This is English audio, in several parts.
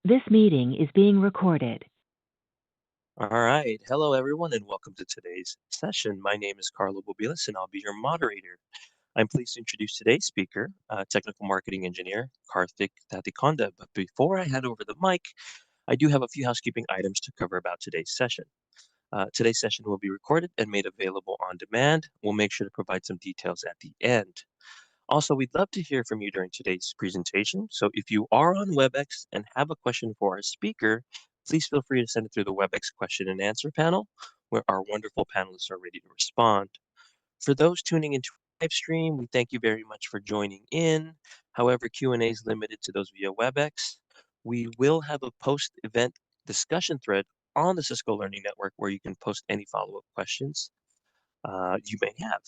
This meeting is being recorded. All right. Hello, everyone, and welcome to today's session. My name is Carlo Bobilis, and I'll be your moderator. I'm pleased to introduce today's speaker, technical marketing engineer, Karthik Tatikonda. But before I hand over the mic, I do have a few housekeeping items to cover about today's session. Today's session will be recorded and made available on demand. We'll make sure to provide some details at the end. Also, we'd love to hear from you during today's presentation. So if you are on WebEx and have a question for our speaker, please feel free to send it through the WebEx question and answer panel, where our wonderful panelists are ready to respond. For those tuning into live stream, we thank you very much for joining in. However, Q&A is limited to those via WebEx. We will have a post-event discussion thread on the Cisco Learning Network where you can post any follow-up questions you may have.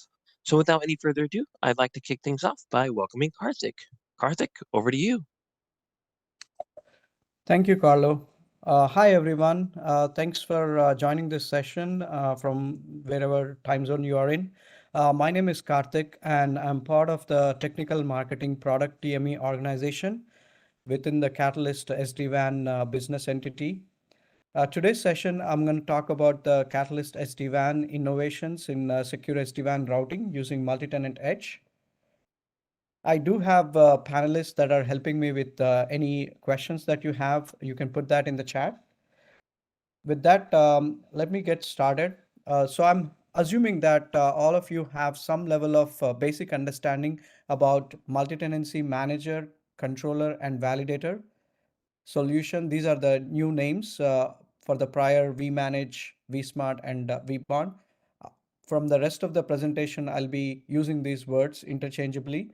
So without any further ado, I'd like to kick things off by welcoming Karthik. Karthik, over to you. Thank you, Carlo. Hi, everyone. Thanks for joining this session from wherever time zone you are in. My name is Karthik, and I'm part of the Technical Marketing Product TME organization within the Catalyst SD-WAN business entity. Today's session, I'm going to talk about the Catalyst SD-WAN innovations in secure SD-WAN routing using Multitenant Edge. I do have panelists that are helping me with any questions that you have. You can put that in the chat. With that, let me get started. So I'm assuming that all of you have some level of basic understanding about multi-tenancy manager, controller, and validator solution. These are the new names for the prior vManage, vSmart, and vBond. From the rest of the presentation, I'll be using these words interchangeably.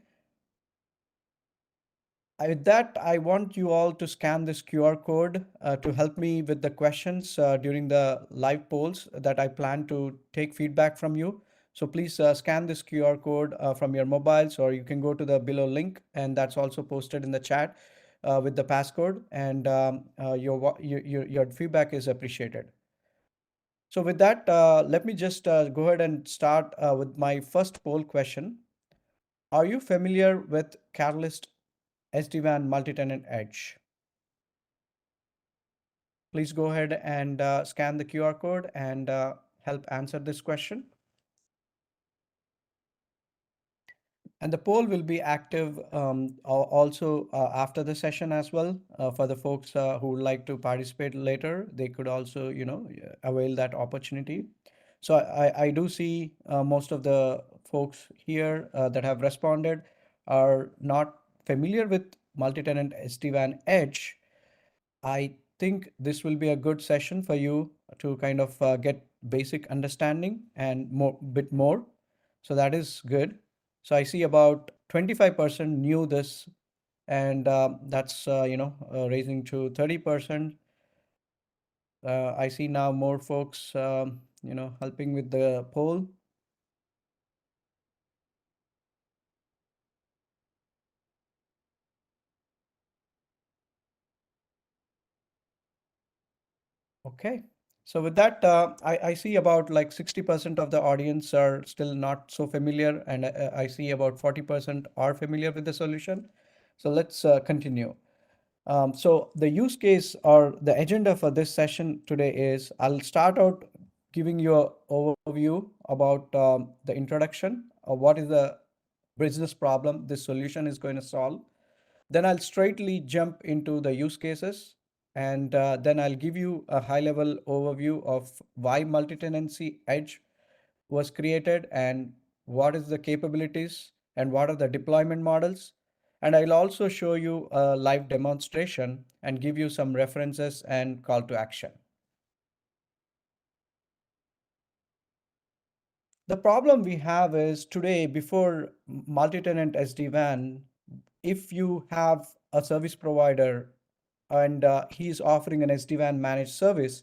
With that, I want you all to scan this QR code to help me with the questions during the live polls that I plan to take feedback from you. So please scan this QR code from your mobiles, or you can go to the below link, and that's also posted in the chat with the passcode, and your feedback is appreciated. So with that, let me just go ahead and start with my first poll question. Are you familiar with Catalyst SD-WAN Multitenant Edge? Please go ahead and scan the QR code and help answer this question. And the poll will be active also after the session as well. For the folks who would like to participate later, they could also, avail that opportunity. So I do see most of the folks here that have responded are not familiar with multi-tenant SD-WAN Edge. I think this will be a good session for you to kind of get basic understanding and bit more. So that is good. So I see about 25% knew this, and that's raising to 30%. I see now more folks helping with the poll. Okay. So with that, I see about like 60% of the audience are still not so familiar, and I see about 40% are familiar with the solution. So let's continue. So the use case or the agenda for this session today is I'll start out giving you an overview about the introduction of what is the business problem this solution is going to solve. Then I'll straightly jump into the use cases, and then I'll give you a high level overview of why multi-tenancy edge was created and what is the capabilities and what are the deployment models. And I'll also show you a live demonstration and give you some references and call to action. The problem we have is today before multi-tenant SD-WAN, if you have a service provider and he's offering an SD-WAN managed service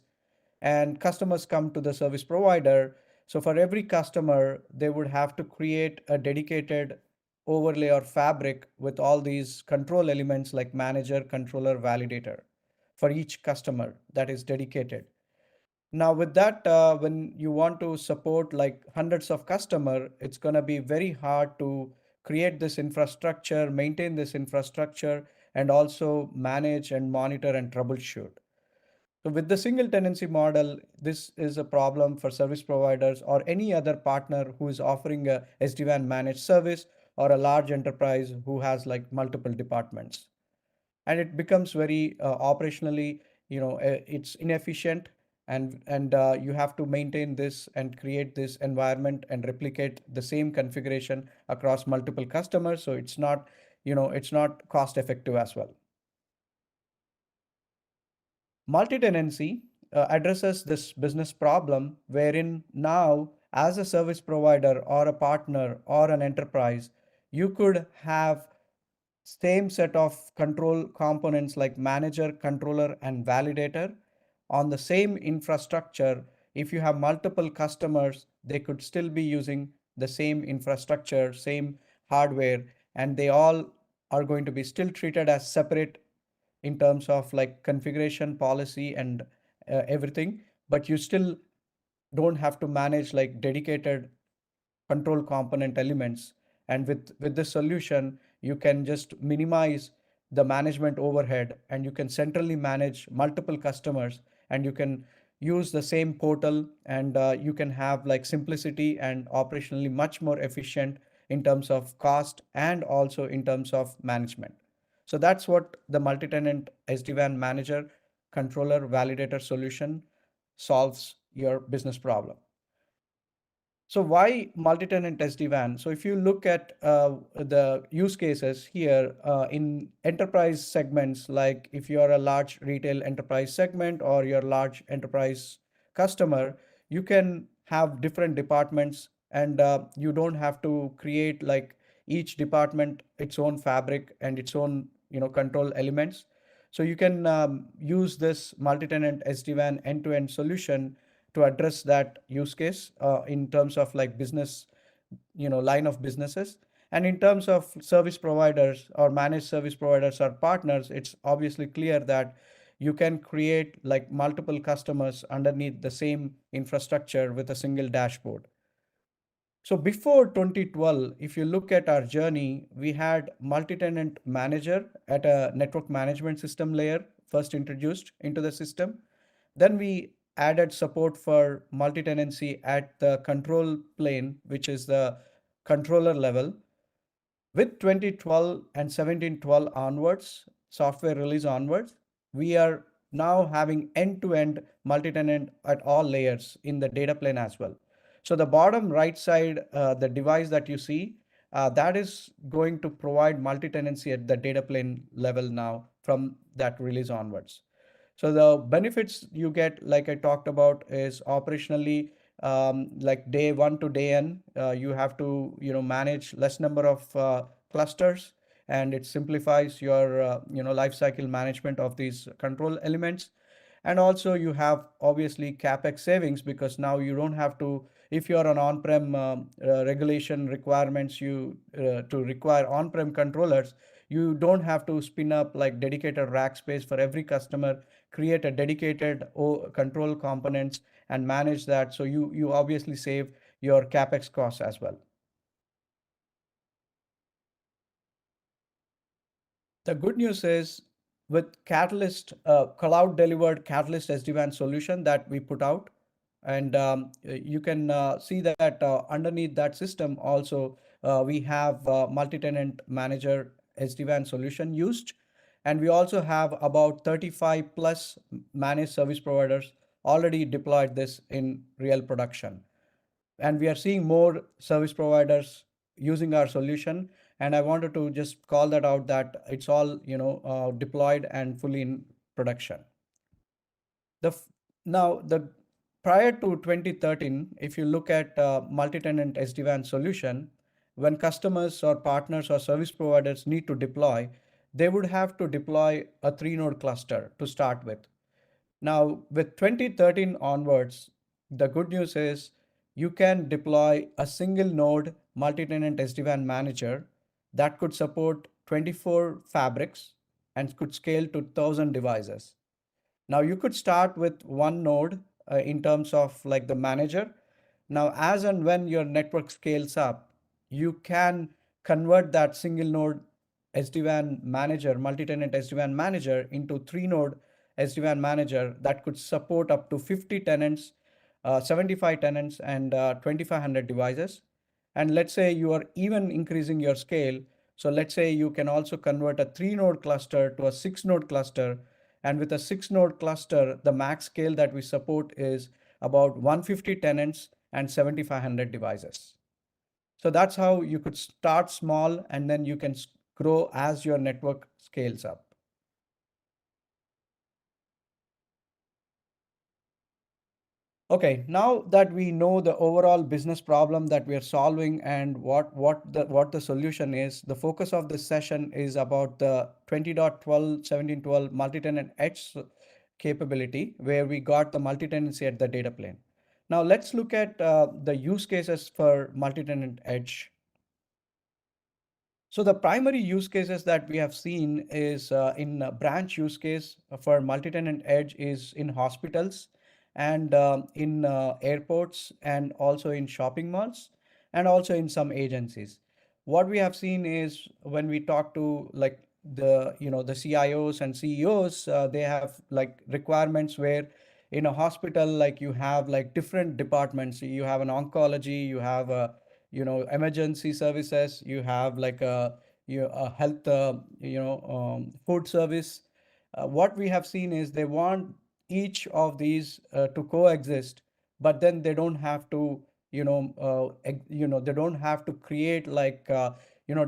and customers come to the service provider, so for every customer, they would have to create a dedicated overlay or fabric with all these control elements like manager, controller, validator for each customer that is dedicated. Now with that, when you want to support like hundreds of customer, it's going to be very hard to create this infrastructure, maintain this infrastructure, and also manage and monitor and troubleshoot. So with the single tenancy model, this is a problem for service providers or any other partner who is offering a SD-WAN managed service, or a large enterprise who has like multiple departments. And it becomes very operationally, it's inefficient, and you have to maintain this and create this environment and replicate the same configuration across multiple customers. So it's not cost effective as well. Multi-tenancy addresses this business problem wherein now, as a service provider or a partner or an enterprise, you could have same set of control components like manager, controller, and validator on the same infrastructure. If you have multiple customers, they could still be using the same infrastructure, same hardware, and they all are going to be still treated as separate in terms of like configuration policy and everything, but you still don't have to manage like dedicated control component elements. And with this solution, you can just minimize the management overhead, and you can centrally manage multiple customers, and you can use the same portal, and you can have like simplicity and operationally much more efficient in terms of cost and also in terms of management. So that's what the multi-tenant SD-WAN manager, controller, validator solution solves your business problem. So why multi-tenant SD-WAN? So if you look at the use cases here in enterprise segments, like if you are a large retail enterprise segment or you're a large enterprise customer, you can have different departments, and you don't have to create like each department its own fabric and its own control elements. So you can use this multi-tenant SD-WAN end-to-end solution to address that use case in terms of like business, line of businesses. And in terms of service providers or managed service providers or partners, it's obviously clear that you can create like multiple customers underneath the same infrastructure with a single dashboard. So before 2012, if you look at our journey, we had multi-tenant manager at a network management system layer first introduced into the system. Then we added support for multi-tenancy at the control plane, which is the controller level. With 2012 and 1712 onwards, software release onwards, we are now having end-to-end multi-tenant at all layers in the data plane as well. So the bottom right side, the device that you see, that is going to provide multi-tenancy at the data plane level now from that release onwards. So the benefits you get, like I talked about, is operationally, like day one to day n, you have to manage less number of clusters, and it simplifies your life cycle management of these control elements. And also you have obviously capex savings, because now you don't have to, if you're on on-prem regulation requirements, you to require on-prem controllers, you don't have to spin up like dedicated rack space for every customer, create a dedicated control components and manage that. So you obviously save your capex costs as well. The good news is, with Catalyst, cloud delivered Catalyst SD-WAN solution that we put out, and you can see that underneath that system also we have multi-tenant manager SD-WAN solution used, and we also have about 35 plus managed service providers already deployed this in real production. And we are seeing more service providers using our solution. And I wanted to just call that out, that it's all deployed and fully in production. The prior to 2013, if you look at multi-tenant SD-WAN solution, when customers or partners or service providers need to deploy, they would have to deploy a 3-node cluster to start with. Now, with 2013 onwards, the good news is you can deploy a single node multi-tenant SD-WAN manager that could support 24 fabrics and could scale to 1,000 devices. Now you could start with one node in terms of like the manager. Now, as and when your network scales up, you can convert that single node SD-WAN manager, multi-tenant SD-WAN manager into 3-node SD-WAN manager that could support up to 50 tenants, 75 tenants, and 2,500 devices. And let's say you are even increasing your scale. So let's say you can also convert a 3-node cluster to a 6-node cluster. And with a 6-node cluster, the max scale that we support is about 150 tenants and 7,500 devices. So that's how you could start small and then you can grow as your network scales up. Okay, now that we know the overall business problem that we are solving and what the solution is, the focus of this session is about the 20.12 multi-tenant edge capability, where we got the multi-tenancy at the data plane. Now let's look at the use cases for multi-tenant edge. So the primary use cases that we have seen is in branch use case for multi-tenant edge is in hospitals and in airports and also in shopping malls and also in some agencies. What we have seen is when we talk to like the CIOs and CEOs, they have like requirements where in a hospital like you have like different departments. You have an oncology, you have a emergency services, you have like a health food service. What we have seen is they want each of these to coexist, but then they don't have to they don't have to create like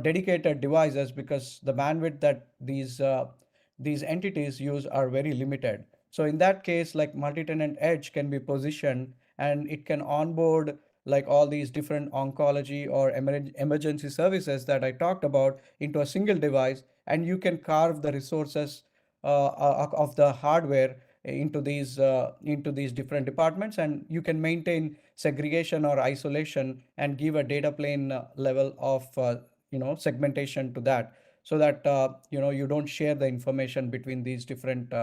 dedicated devices, because the bandwidth that these entities use are very limited. So in that case, like multi-tenant edge can be positioned and it can onboard like all these different oncology or emergency services that I talked about into a single device, and you can carve the resources of the hardware into these different departments, and you can maintain segregation or isolation and give a data plane level of segmentation to that, so that you don't share the information between these different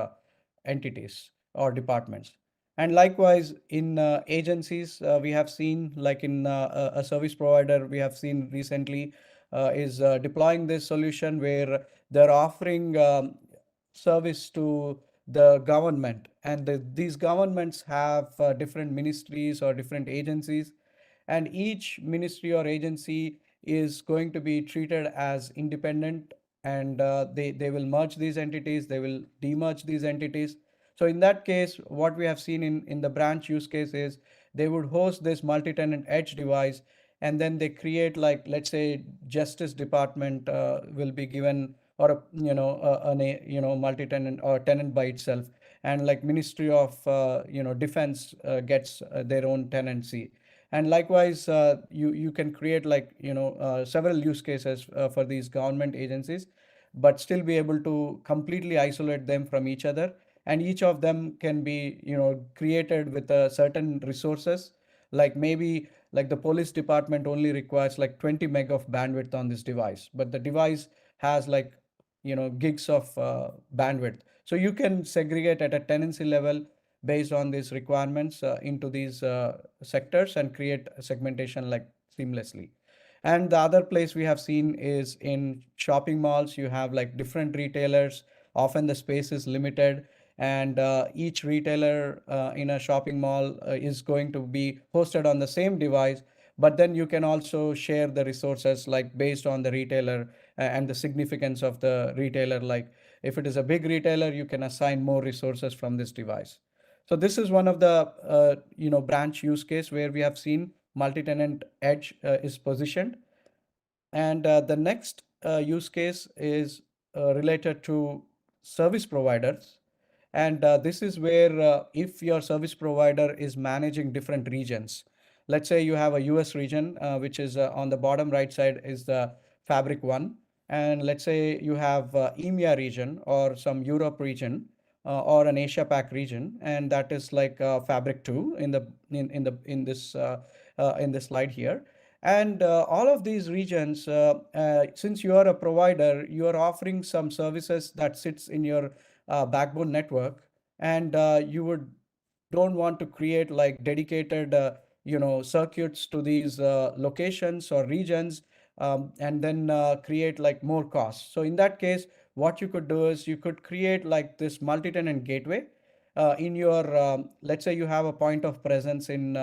entities or departments. And likewise, in agencies, we have seen like in a service provider, we have seen recently is deploying this solution where they're offering service to the government. And these governments have different ministries or different agencies, and each ministry or agency is going to be treated as independent, and they will merge these entities, they will demerge these entities. So in that case, what we have seen in the branch use case is they would host this multi-tenant edge device, and then they create like, let's say, justice department will be given, or a multi-tenant or tenant by itself, and like ministry of defense gets their own tenancy. And likewise, you can create like several use cases for these government agencies, but still be able to completely isolate them from each other, and each of them can be created with a certain resources. Like maybe like the police department only requires like 20 meg of bandwidth on this device, but the device has like gigs of bandwidth. So you can segregate at a tenancy level based on these requirements into these sectors and create segmentation like seamlessly. And the other place we have seen is in shopping malls. You have like different retailers. Often the space is limited, and each retailer in a shopping mall is going to be hosted on the same device. But then you can also share the resources like based on the retailer and the significance of the retailer. Like if it is a big retailer, you can assign more resources from this device. So this is one of the branch use case where we have seen multi-tenant edge is positioned. And the next use case is related to service providers. And this is where if your service provider is managing different regions, let's say you have a US region, which is on the bottom right side is the Fabric One. And let's say you have EMEA region or some Europe region or an Asia Pac region, and that is like Fabric 2 in this slide here. And all of these regions, since you are a provider, you are offering some services that sits in your backbone network, and you would don't want to create like dedicated circuits to these locations or regions. and then create like more costs. So in that case, what you could do is you could create like this multi-tenant gateway in your, let's say you have a point of presence in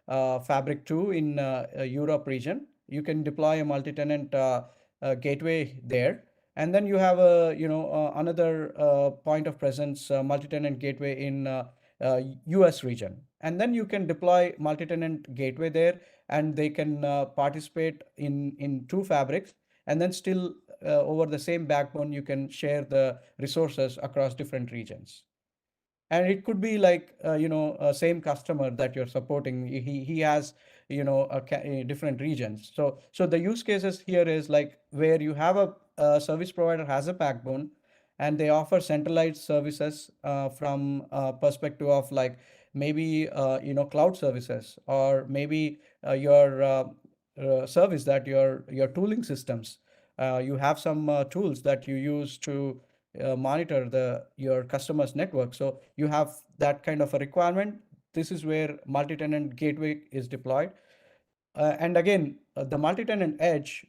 Fabric 2 in Europe region. You can deploy a multi-tenant gateway there. And then you have a, another point of presence multi-tenant gateway in US region. And then you can deploy multi-tenant gateway there, and they can participate in two fabrics. And then still over the same backbone, you can share the resources across different regions. And it could be like same customer that you're supporting, he has different regions. So the use cases here is like where you have a service provider has a backbone, and they offer centralized services from perspective of like maybe cloud services, or maybe your service that your tooling systems, you have some tools that you use to monitor your customer's network. So you have that kind of a requirement. This is where multi-tenant gateway is deployed. And again, the multi-tenant edge,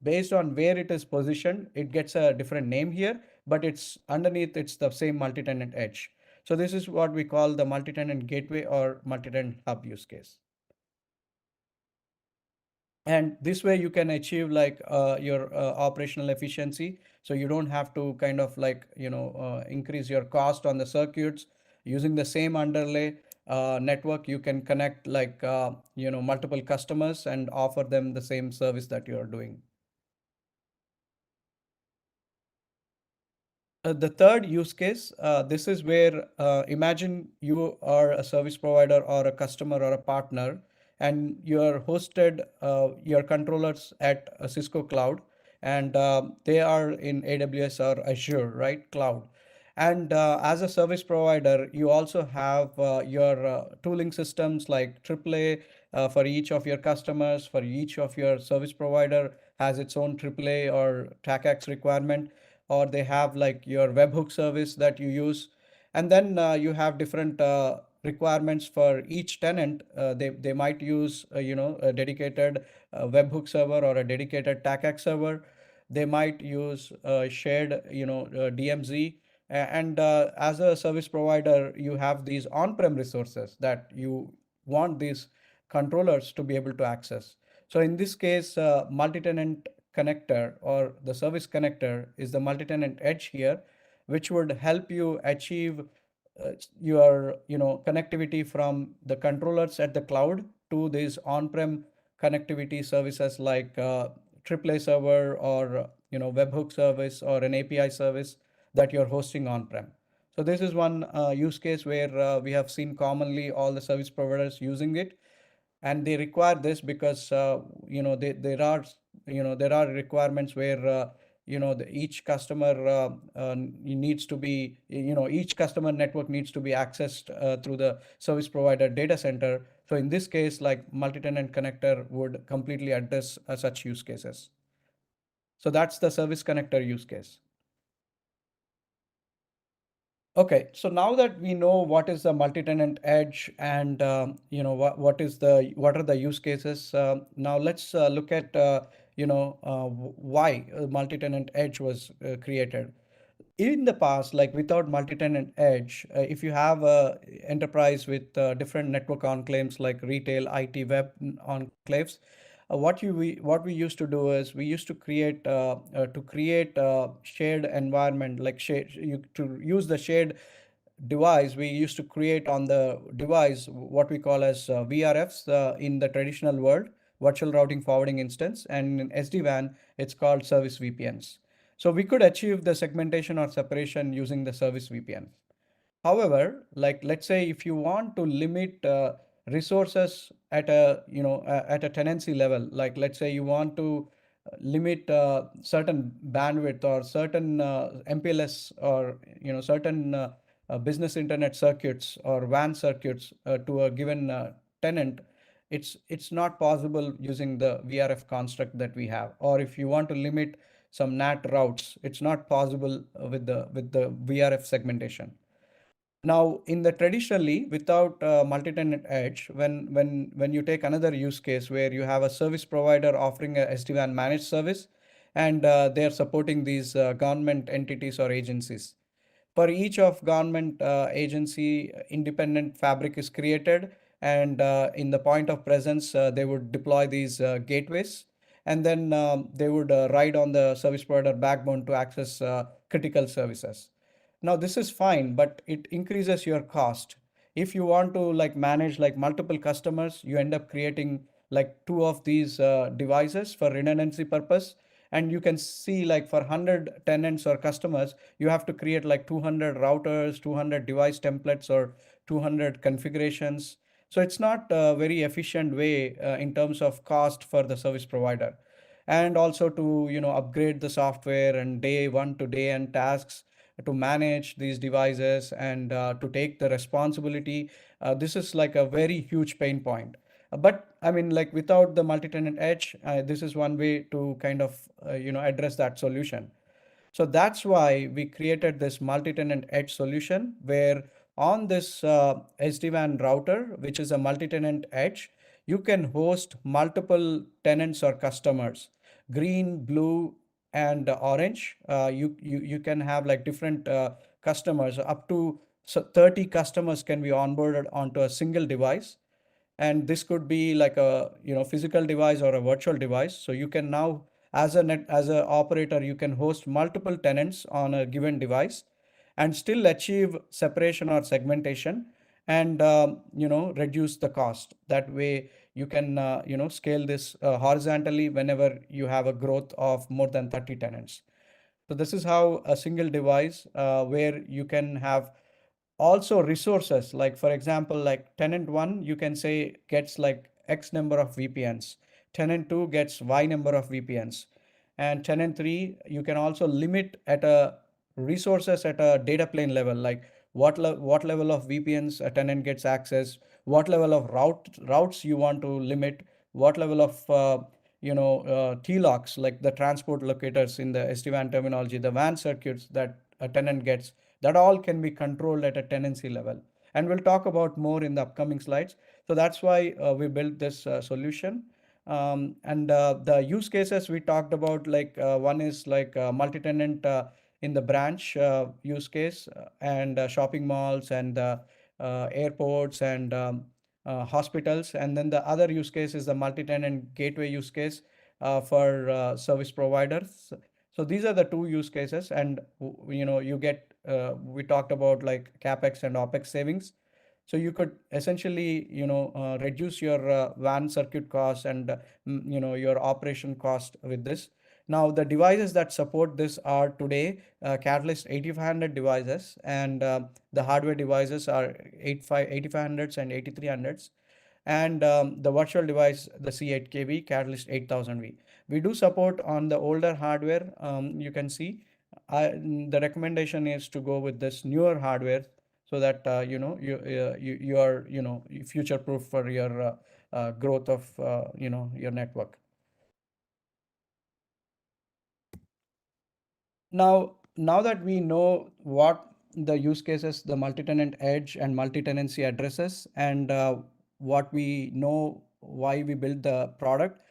based on where it is positioned, it gets a different name here, but it's underneath, it's the same multi-tenant edge. So this is what we call the multi-tenant gateway or multi-tenant hub use case. And this way you can achieve like your operational efficiency. So you don't have to kind of like increase your cost on the circuits. Using the same underlay network, you can connect like multiple customers and offer them the same service that you're doing. The third use case, this is where imagine you are a service provider or a customer or a partner, and you're hosted your controllers at a Cisco cloud, and they are in AWS or Azure, right? Cloud. And as a service provider, you also have your tooling systems like AAA for each of your customers, for each of your service provider has its own AAA or TACAX requirement, or they have like your webhook service that you use. And then you have different requirements for each tenant. They might use a dedicated webhook server or a dedicated TACAX server. They might use shared DMZ. And as a service provider, you have these on-prem resources that you want these controllers to be able to access. So in this case, multi-tenant connector or the service connector is the multi-tenant edge here, which would help you achieve your connectivity from the controllers at the cloud to these on-prem connectivity services like AAA server or webhook service or an API service that you're hosting on-prem. So this is one use case where we have seen commonly all the service providers using it, and they require this because there are requirements where each customer needs to be each customer network needs to be accessed through the service provider data center. So in this case, like multi-tenant connector would completely address such use cases. So that's the service connector use case. Okay, so now that we know what is the multi-tenant edge and what are the use cases, now let's look at why multi-tenant edge was created. In the past, like without multi-tenant edge, if you have a enterprise with different network enclaves like retail, IT, web enclaves, what we used to do is we used to create shared environment, like to use the shared device. We used to create on the device what we call as VRFs in the traditional world, virtual routing forwarding instance, and in SD-WAN it's called service VPNs. So we could achieve the segmentation or separation using the service VPN. However, like let's say if you want to limit resources at a tenancy level, like let's say you want to limit certain bandwidth or certain MPLS or certain business internet circuits or WAN circuits to a given tenant, it's not possible using the VRF construct that we have. Or if you want to limit some NAT routes, it's not possible with the VRF segmentation. Now, in the traditionally without multi-tenant edge, when you take another use case where you have a service provider offering a SD-WAN managed service, and they are supporting these government entities or agencies. For each of government agency, independent fabric is created, and in the point of presence, they would deploy these gateways, and then they would ride on the service provider backbone to access critical services. Now this is fine, but it increases your cost. If you want to like manage like multiple customers, you end up creating like two of these devices for redundancy purpose. And you can see like for 100 tenants or customers, you have to create like 200 routers, 200 device templates, or 200 configurations. So it's not a very efficient way in terms of cost for the service provider. And also to upgrade the software and day one to day end tasks to manage these devices and to take the responsibility. This is like a very huge pain point. But I mean, like without the multi-tenant edge, this is one way to kind of address that solution. So that's why we created this multi-tenant edge solution where on this SD-WAN router, which is a multi-tenant edge, you can host multiple tenants or customers, green, blue, and orange. You can have like different customers, up to 30 customers can be onboarded onto a single device. And this could be like a physical device or a virtual device. So you can now, as a operator, you can host multiple tenants on a given device and still achieve separation or segmentation, and reduce the cost. That way you can scale this horizontally whenever you have a growth of more than 30 tenants. So this is how a single device where you can have also resources, like for example, like tenant one, you can say gets like X number of VPNs, tenant two gets Y number of VPNs, and tenant three, you can also limit at a resources at a data plane level, like what level of VPNs a tenant gets access, what level of routes you want to limit, what level of TLOCs, like the transport locators in the SD-WAN terminology, the WAN circuits that a tenant gets, that all can be controlled at a tenancy level. And we'll talk about more in the upcoming slides. So that's why we built this solution. And the use cases we talked about, like one is like multi-tenant in the branch use case, and shopping malls, and airports, and hospitals. And then the other use case is the multi-tenant gateway use case for service providers. So these are the two use cases, and you get we talked about like capex and opex savings. So you could essentially reduce your WAN circuit cost and your operation cost with this. Now the devices that support this are today Catalyst 8500 devices, and the hardware devices are 8500s and 8300s, and the virtual device, the C8KB Catalyst 8000V. We do support on the older hardware. You can see the recommendation is to go with this newer hardware, so that you are future proof for your growth of your network. Now that we know what the use cases the multi-tenant edge and multi-tenancy addresses, and what we know why we built the product,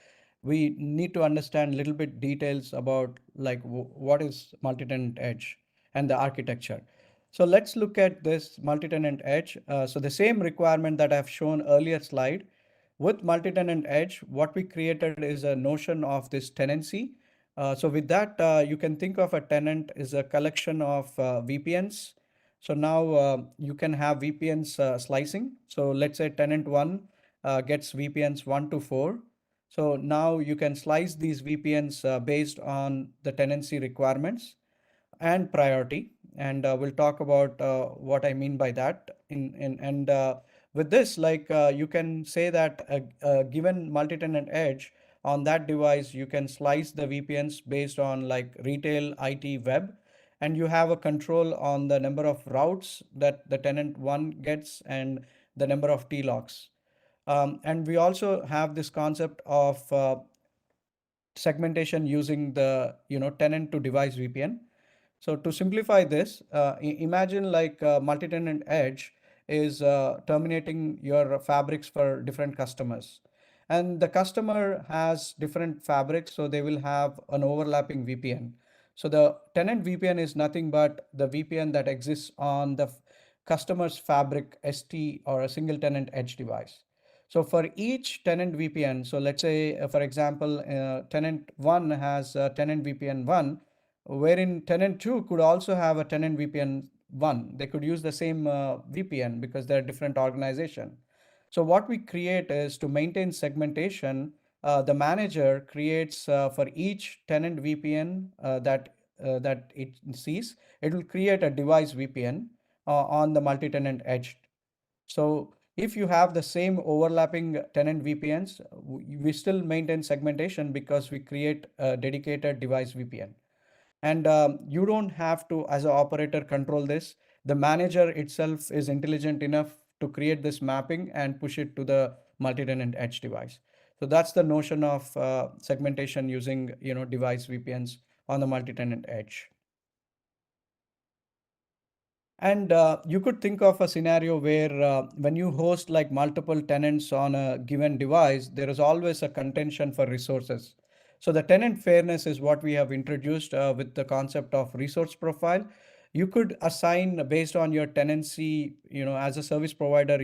we need to understand a little bit details about like what is multi-tenant edge and the architecture. So let's look at this multi-tenant edge. So the same requirement that I've shown earlier slide, with multi-tenant edge, what we created is a notion of this tenancy. So with that, you can think of a tenant is a collection of VPNs. So now you can have VPNs slicing. So let's say tenant one gets VPNs 1 to 4. So now you can slice these VPNs based on the tenancy requirements and priority. And we'll talk about what I mean by that. And with this, like you can say that a given multi-tenant edge on that device, you can slice the VPNs based on like retail, IT, web, and you have a control on the number of routes that the tenant one gets and the number of TLOCs. And we also have this concept of segmentation using the tenant to device VPN. So to simplify this, imagine like multi-tenant edge is terminating your fabrics for different customers. And the customer has different fabrics, so they will have an overlapping VPN. So the tenant VPN is nothing but the VPN that exists on the customer's fabric ST or a single tenant edge device. So for each tenant VPN, so let's say, for example, tenant one has tenant VPN one, wherein tenant 2 could also have a tenant VPN 1. They could use the same VPN because they're different organization. So what we create is to maintain segmentation, the manager creates for each tenant VPN that it sees, it will create a device VPN on the multi-tenant edge. So if you have the same overlapping tenant VPNs, we still maintain segmentation because we create a dedicated device VPN. And you don't have to, as an operator, control this. The manager itself is intelligent enough to create this mapping and push it to the multi-tenant edge device. So that's the notion of segmentation using device VPNs on the multi-tenant edge. And you could think of a scenario where when you host like multiple tenants on a given device, there is always a contention for resources. So the tenant fairness is what we have introduced with the concept of resource profile. You could assign based on your tenancy, as a service provider,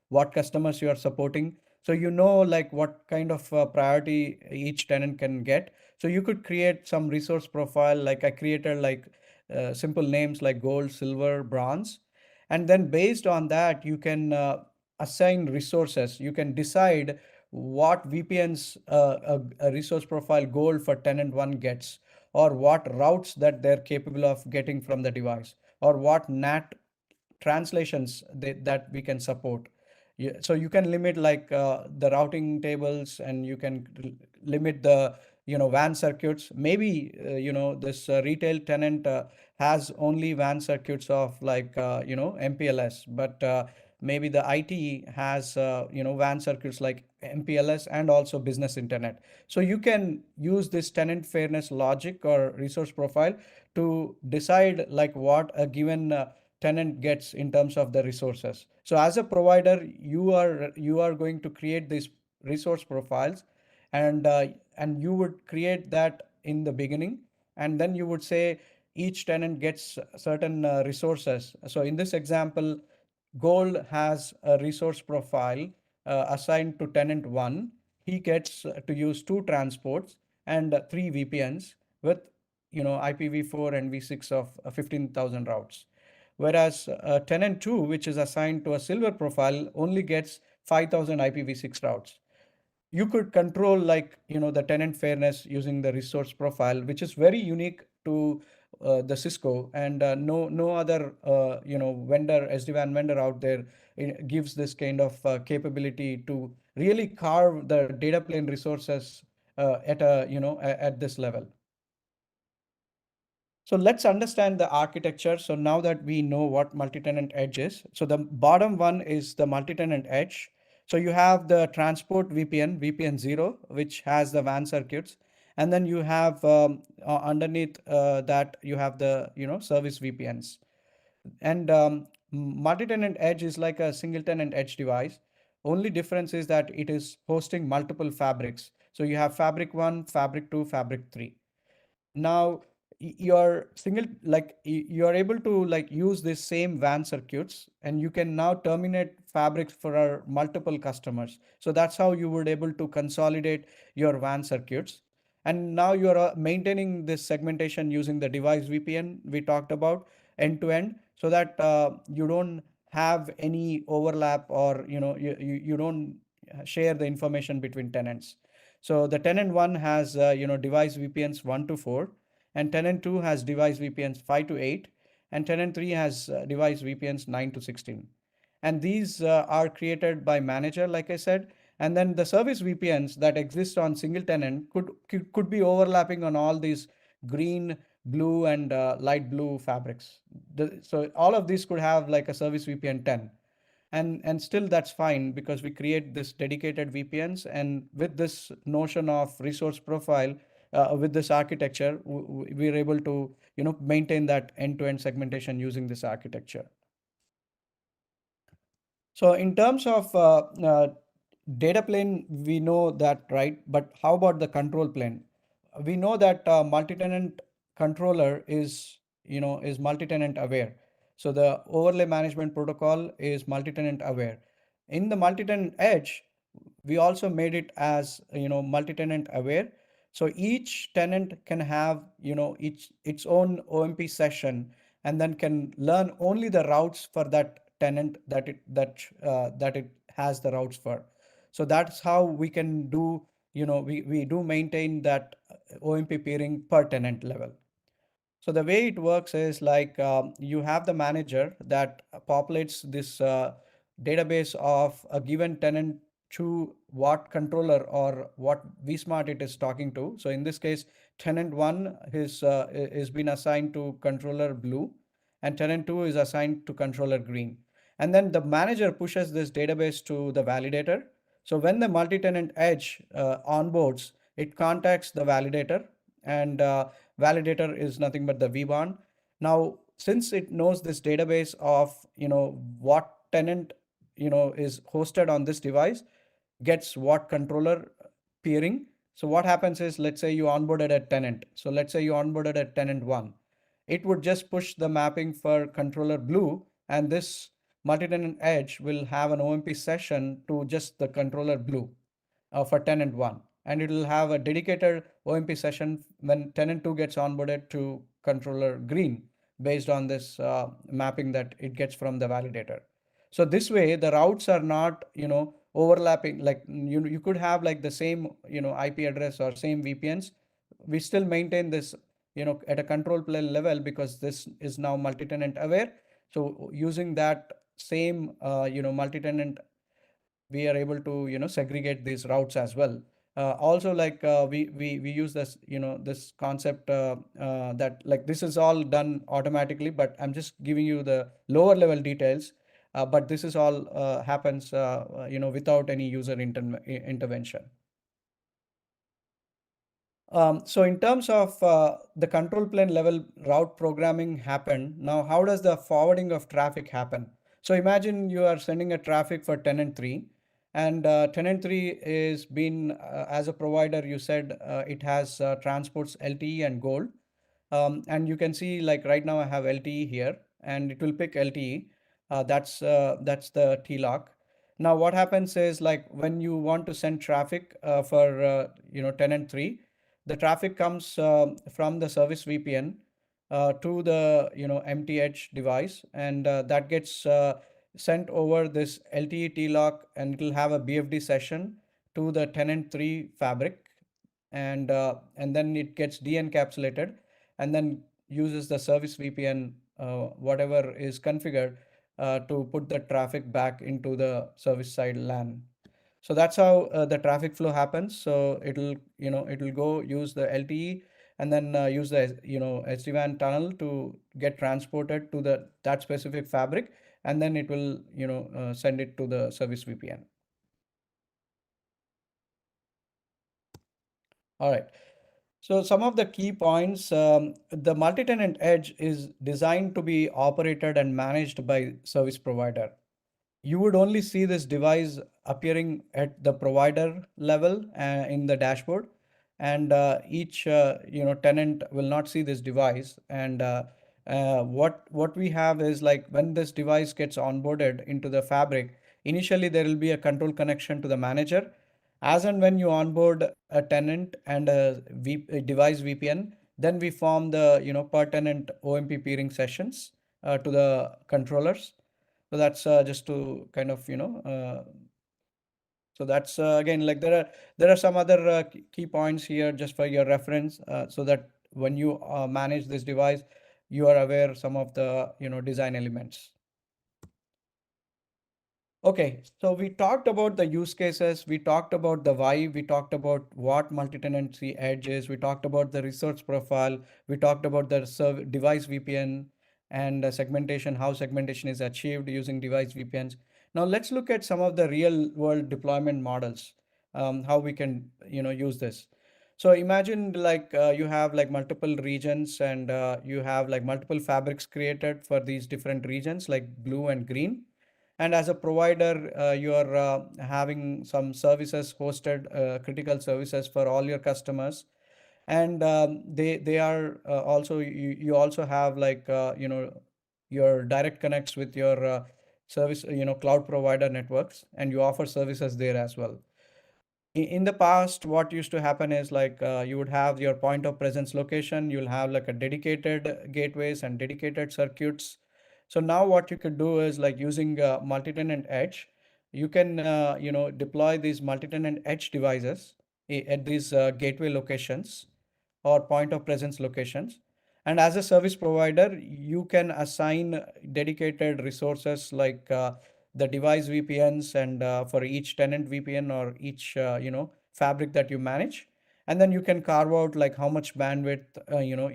what customers you are supporting. So like what kind of priority each tenant can get. So you could create some resource profile, like I created like simple names like gold, silver, bronze. And then based on that, you can assign resources. You can decide what VPNs a resource profile gold for tenant one gets, or what routes that they're capable of getting from the device, or what NAT translations that we can support. So you can limit like the routing tables, and you can limit the WAN circuits. Maybe this retail tenant has only WAN circuits of like MPLS, but maybe the IT has WAN circuits like MPLS and also business internet. So you can use this tenant fairness logic or resource profile to decide like what a given tenant gets in terms of the resources. So as a provider, you are going to create these resource profiles, and you would create that in the beginning, and then you would say each tenant gets certain resources. So in this example, gold has a resource profile assigned to tenant one. He gets to use two transports and three VPNs with IPv4 and v6 of 15,000 routes. Whereas tenant 2, which is assigned to a silver profile, only gets 5,000 IPv6 routes. You could control like the tenant fairness using the resource profile, which is very unique to the Cisco, and no other vendor, SD-WAN vendor out there gives this kind of capability to really carve the data plane resources at this level. So let's understand the architecture. So now that we know what multi-tenant edge is, so the bottom one is the multi-tenant edge. So you have the transport VPN, VPN 0, which has the WAN circuits. And then you have underneath that, you have the service VPNs. And multi-tenant edge is like a single tenant edge device. Only difference is that it is hosting multiple fabrics. So you have fabric 1, fabric 2, fabric 3. Now you're single, like you're able to like use this same WAN circuits, and you can now terminate fabrics for our multiple customers. So that's how you would able to consolidate your WAN circuits. And now you're maintaining this segmentation using the device VPN we talked about end to end, so that you don't have any overlap, or you don't share the information between tenants. So the tenant one has device VPNs 1 to 4, and tenant 2 has device VPNs 5 to 8, and tenant 3 has device VPNs 9 to 16. And these are created by manager, like I said. And then the service VPNs that exist on single tenant could be overlapping on all these green, blue, and light blue fabrics. So all of these could have like a service VPN 10. And still that's fine, because we create this dedicated VPNs, and with this notion of resource profile, with this architecture, we're able to maintain that end-to-end segmentation using this architecture. So in terms of data plane, we know that, right? But how about the control plane? We know that multi-tenant controller is multi-tenant aware. So the overlay management protocol is multi-tenant aware. In the multi-tenant edge, we also made it as multi-tenant aware. So each tenant can have its own OMP session, and then can learn only the routes for that tenant that it has the routes for. So that's how we can do, we do maintain that OMP peering per tenant level. So the way it works is like you have the manager that populates this database of a given tenant to what controller or what vSmart it is talking to. So in this case, tenant one is been assigned to controller blue, and tenant two is assigned to controller green. And then the manager pushes this database to the validator. So when the multi-tenant edge onboards, it contacts the validator, and validator is nothing but the VBAN. Now, since it knows this database of what tenant is hosted on this device, gets what controller peering. So what happens is, let's say you onboarded a tenant. So let's say you onboarded a tenant one. It would just push the mapping for controller blue, and this multi-tenant edge will have an OMP session to just the controller blue for tenant one, and it will have a dedicated OMP session when tenant two gets onboarded to controller green based on this mapping that it gets from the validator. So this way, the routes are not overlapping. Like you could have like the same IP address or same VPNs. We still maintain this at a control plane level, because this is now multi-tenant aware. So using that same multi-tenant, we are able to segregate these routes as well. Also, like we use this this concept that like this is all done automatically, but I'm just giving you the lower level details. But this is all happens without any user intervention. So in terms of the control plane level route programming happen, now how does the forwarding of traffic happen? So imagine you are sending a traffic for tenant 3, and tenant 3 is been as a provider, you said it has transports LTE and gold. And you can see like right now I have LTE here, and it will pick LTE. That's the T-lock. Now what happens is, like when you want to send traffic for tenant 3, the traffic comes from the service VPN to the empty edge device, and that gets sent over this LTE T-lock, and it will have a BFD session to the tenant 3 fabric, and then it gets de-encapsulated, and then uses the service VPN whatever is configured to put the traffic back into the service side LAN. So that's how the traffic flow happens. So it'll go use the LTE, and then use the SD-WAN tunnel to get transported to that specific fabric, and then it will send it to the service VPN. All right. So some of the key points, the multi-tenant edge is designed to be operated and managed by service provider. You would only see this device appearing at the provider level in the dashboard, and each tenant will not see this device. And what we have is, like when this device gets onboarded into the fabric, initially there will be a control connection to the manager. As and when you onboard a tenant and a device VPN, then we form the per tenant OMP peering sessions to the controllers. So that's just to kind of so that's again, like there are some other key points here just for your reference, so that when you manage this device, you are aware some of the design elements. Okay, so we talked about the use cases, we talked about the why, we talked about what multi-tenancy edge is, we talked about the resource profile, we talked about the device VPN and segmentation, how segmentation is achieved using device VPNs. Now let's look at some of the real world deployment models, how we can use this. So imagine like you have like multiple regions and you have like multiple fabrics created for these different regions like blue and green. And as a provider, you are having some services hosted, critical services for all your customers. And they are also, you also have like, your direct connects with your service, cloud provider networks, and you offer services there as well. In the past, what used to happen is like you would have your point of presence location, you'll have like a dedicated gateways and dedicated circuits. So now what you could do is like using multi-tenant edge, you can deploy these multi-tenant edge devices at these gateway locations or point of presence locations. And as a service provider, you can assign dedicated resources like the device VPNs and for each tenant VPN or each fabric that you manage. And then you can carve out like how much bandwidth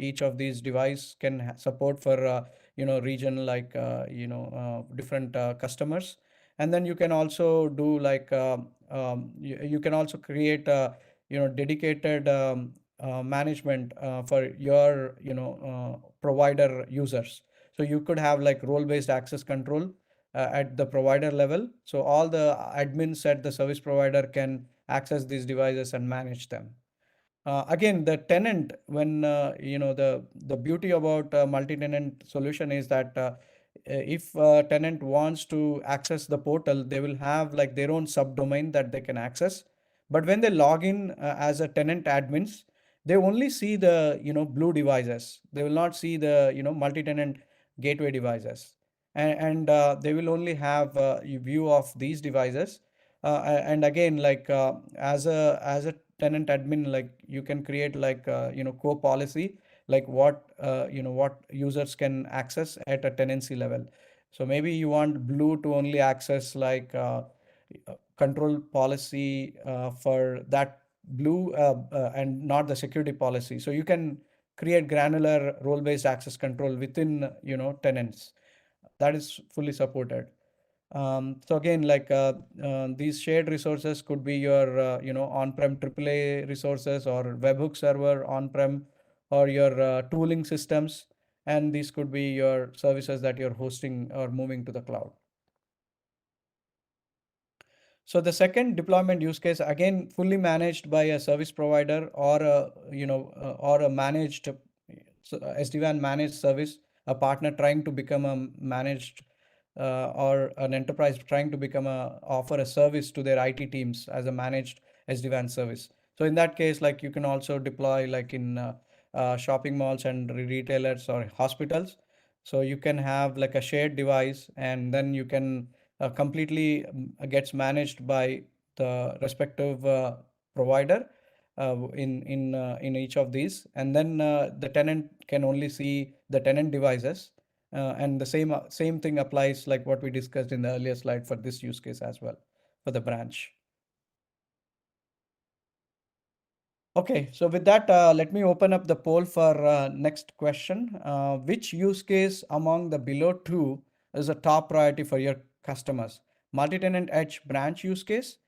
each of these device can support for region like different customers. And then you can also do like you can also create dedicated management for your provider users. So you could have like role based access control at the provider level, so all the admins at the service provider can access these devices and manage them. Again, the tenant, when the beauty about a multi-tenant solution is that if a tenant wants to access the portal, they will have like their own subdomain that they can access. But when they log in as a tenant admins, they only see the blue devices. They will not see the multi-tenant gateway devices, and they will only have a view of these devices. And again, like as a tenant admin, like you can create like core policy, like what users can access at a tenancy level. So maybe you want blue to only access like control policy for that blue and not the security policy. So you can create granular role based access control within tenants. That is fully supported. So again, like these shared resources could be your, on-prem AAA resources or webhook server on-prem, or your tooling systems. And these could be your services that you're hosting or moving to the cloud. So the second deployment use case, again, fully managed by a service provider or or a managed SD-WAN managed service, a partner trying to become a managed or an enterprise trying to become offer a service to their IT teams as a managed SD-WAN service. So in that case, like you can also deploy like in shopping malls and retailers or hospitals. So you can have like a shared device, and then you can completely gets managed by the respective provider in each of these, and then the tenant can only see the tenant devices, and the same thing applies like what we discussed in the earlier slide for this use case as well for the branch. Okay, so with that, let me open up the poll for next question. Which use case among the below two is a top priority for your customers? Multi-tenant edge branch use case,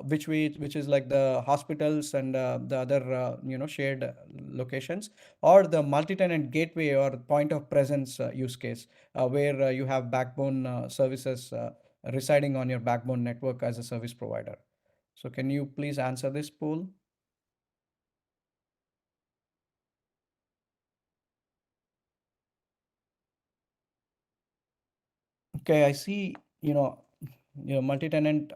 which is like the hospitals and the other shared locations, or the multi-tenant gateway or point of presence use case, where you have backbone services residing on your backbone network as a service provider. So can you please answer this poll? Okay, I see, multi-tenant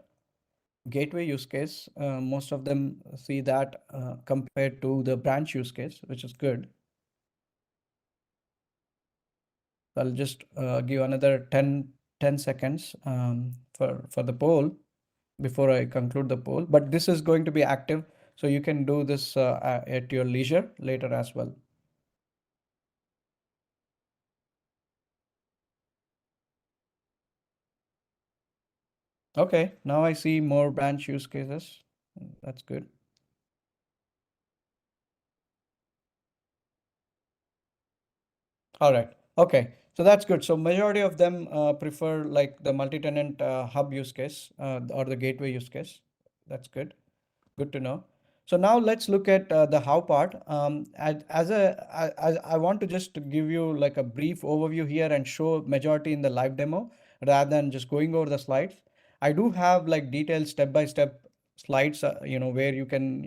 gateway use case. Most of them see that compared to the branch use case, which is good. I'll just give another 10 seconds for the poll before I conclude the poll. But this is going to be active, so you can do this at your leisure later as well. Okay, now I see more branch use cases. That's good. All right. Okay. So that's good. So majority of them prefer like the multi-tenant hub use case or the gateway use case. That's good. Good to know. So now let's look at the how part. I want to just give you like a brief overview here and show majority in the live demo rather than just going over the slides. I do have like detailed step-by-step slides, where you can,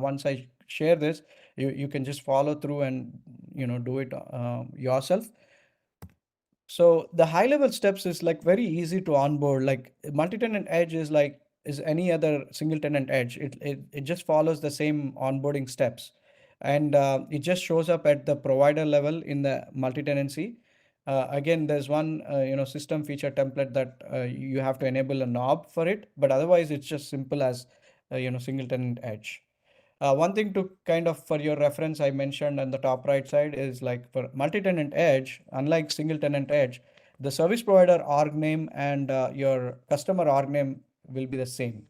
once I share this, you can just follow through and, do it yourself. So the high level steps is like very easy to onboard. Like multi-tenant edge is like is any other single tenant edge. It just follows the same onboarding steps, and it just shows up at the provider level in the multi-tenancy. Again, there's one system feature template that you have to enable a knob for it, but otherwise it's just simple as single tenant edge. One thing to kind of for your reference, I mentioned on the top right side is like for multi-tenant edge, unlike single tenant edge, the service provider org name and your customer org name will be the same.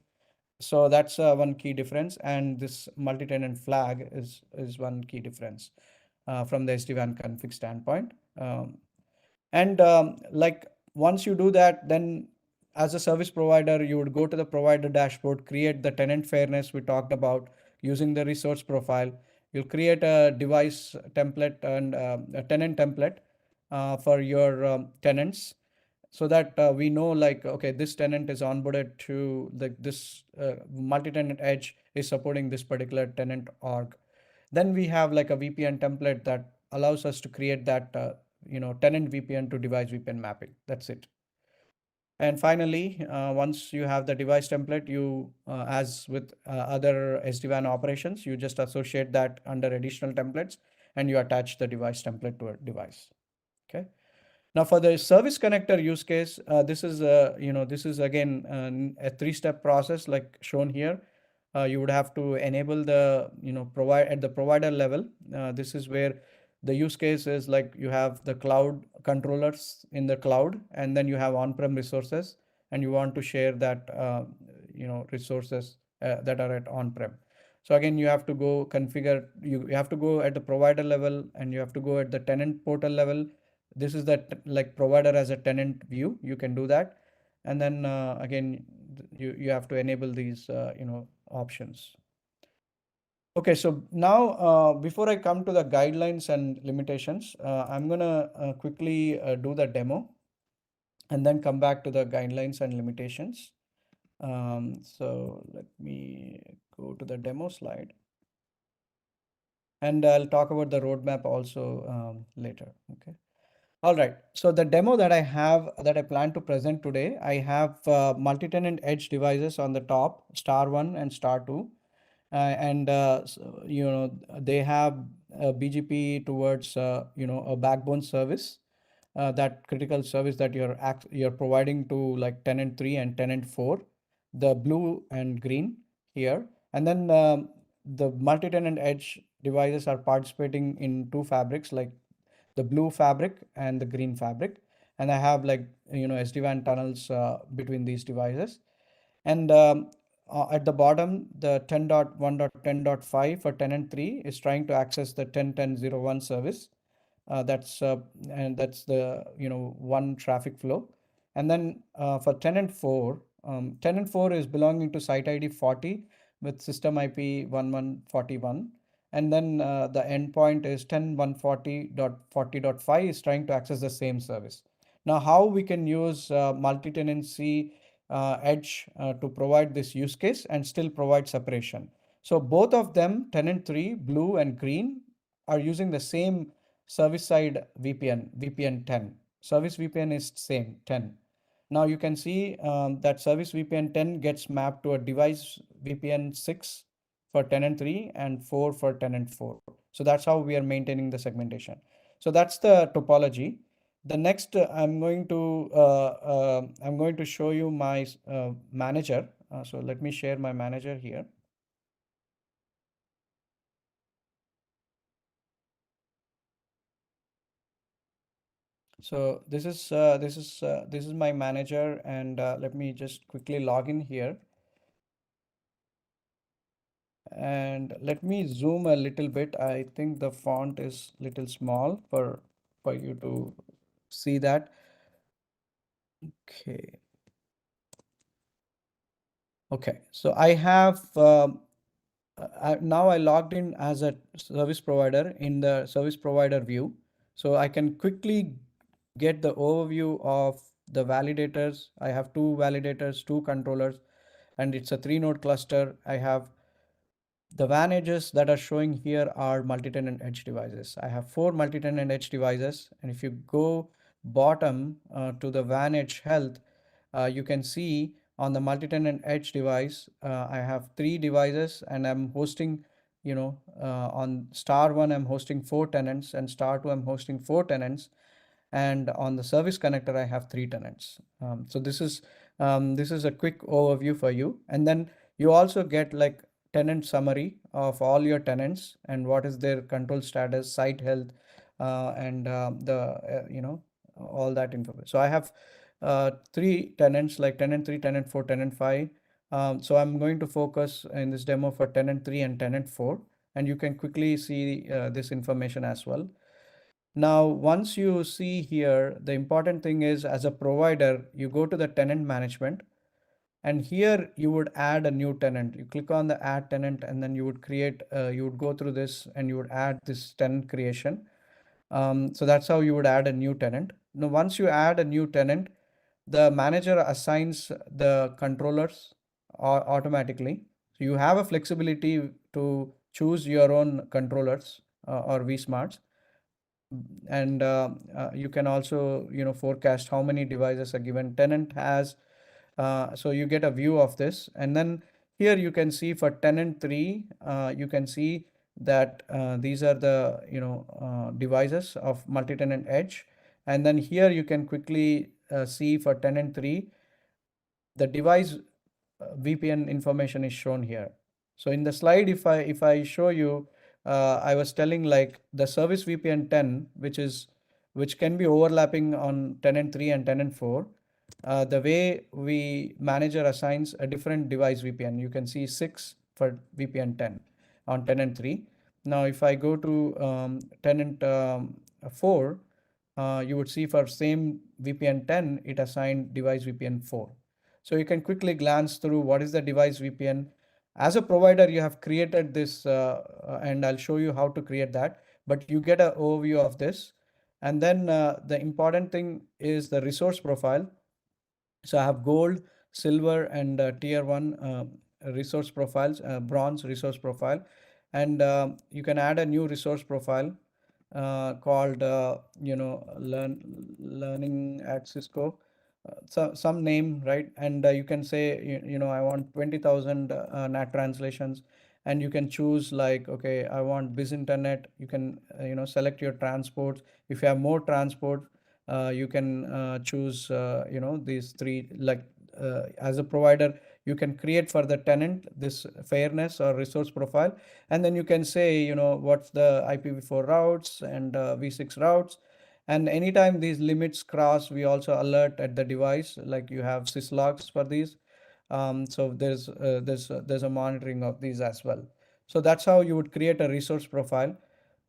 So that's one key difference. And this multi-tenant flag is one key difference from the SD-WAN config standpoint. And like once you do that, then as a service provider, you would go to the provider dashboard, create the tenant fairness we talked about using the resource profile. You'll create a device template and a tenant template for your tenants so that we know like, okay, this tenant is onboarded to this multi-tenant edge is supporting this particular tenant org. Then we have like a VPN template that allows us to create that tenant VPN to device VPN mapping. That's it. And finally, once you have the device template, you as with other SD-WAN operations, you just associate that under additional templates and you attach the device template to a device. Okay. Now for the service connector use case, this is again a three-step process like shown here. You would have to enable the, provide at the provider level. This is where the use case is like you have the cloud controllers in the cloud, and then you have on-prem resources, and you want to share that, resources that are at on-prem. So again, you have to go configure, you have to go at the provider level and you have to go at the tenant portal level. This is that like provider as a tenant view, you can do that. And then again, you have to enable these, options. Okay, so now before I come to the guidelines and limitations, I'm gonna quickly do the demo and then come back to the guidelines and limitations. So let me go to the demo slide. And I'll talk about the roadmap also later, okay? All right, so the demo that I have, that I plan to present today, I have multi-tenant edge devices on the top, star 1 and star 2. And they have a BGP towards a backbone service, that critical service that you're providing to like tenant 3 and tenant 4, the blue and green here. And then the multi-tenant edge devices are participating in two fabrics, like the blue fabric and the green fabric. And I have like, SD-WAN tunnels between these devices. And at the bottom, the 10.1.10.5 for tenant 3 is trying to access the 10.10.01 service. That's and that's the one traffic flow. And then for tenant 4 is belonging to site ID 40 with system IP 1141. And then the endpoint is 10.140.40.5 is trying to access the same service. Now, how we can use multi-tenancy edge to provide this use case and still provide separation. So both of them, tenant 3, blue and green, are using the same service side VPN, VPN 10. Service VPN is same 10. Now you can see that service VPN 10 gets mapped to a device VPN 6 for tenant 3 and 4 for tenant 4. So that's how we are maintaining the segmentation. So that's the topology. The next I'm going to show you my manager. So let me share my manager here. So this is my manager, and let me just quickly log in here. And let me zoom a little bit. I think the font is little small for you to see that. Okay. Okay, so I have now I logged in as a service provider in the service provider view. So I can quickly get the overview of the validators. I have two validators, two controllers, and it's a 3 node cluster. I have the WAN edges that are showing here are multi-tenant edge devices. I have 4 multi-tenant edge devices, and if you go bottom to the WAN edge health, you can see on the multi-tenant edge device, I have 3 devices, and I'm hosting, on star one, I'm hosting 4 tenants, and star two, I'm hosting 4 tenants, and on the service connector, I have 3 tenants. So this is a quick overview for you, and then you also get like tenant summary of all your tenants and what is their control status, site health, and all that information. So I have 3 tenants, like tenant 3, tenant 4, tenant 5. So I'm going to focus in this demo for tenant 3 and tenant 4, and you can quickly see this information as well. Now, once you see here, the important thing is as a provider, you go to the tenant management, and here you would add a new tenant. You click on the add tenant, and then you would create, you would go through this and you would add this tenant creation. So that's how you would add a new tenant. Now, once you add a new tenant, the manager assigns the controllers automatically. So you have a flexibility to choose your own controllers or vSmarts, and you can also forecast how many devices a given tenant has. So you get a view of this, and then here you can see for tenant 3, you can see that these are the devices of multi-tenant edge, and then here you can quickly see for tenant 3 the device VPN information is shown here. So in the slide, if I show you, I was telling like the service VPN 10, which can be overlapping on tenant 3 and tenant 4. The way we manager assigns a different device VPN, you can see 6 for VPN 10 on tenant 3. Now, if I go to tenant 4, you would see for same VPN 10, it assigned device VPN 4. So you can quickly glance through what is the device VPN. As a provider, you have created this, and I'll show you how to create that, but you get an overview of this. And then the important thing is the resource profile. So I have gold, silver, and tier 1 resource profiles, bronze resource profile. And you can add a new resource profile called, learning at Cisco. So some name, right? And you can say, I want 20,000 NAT translations, and you can choose like, okay, I want biz internet. You can, select your transports. If you have more transport, you can choose, these 3, like as a provider, you can create for the tenant this fairness or resource profile, and then you can say, what's the IPv4 routes and v6 routes. And anytime these limits cross, we also alert at the device, like you have syslogs for these. So there's a monitoring of these as well. So that's how you would create a resource profile,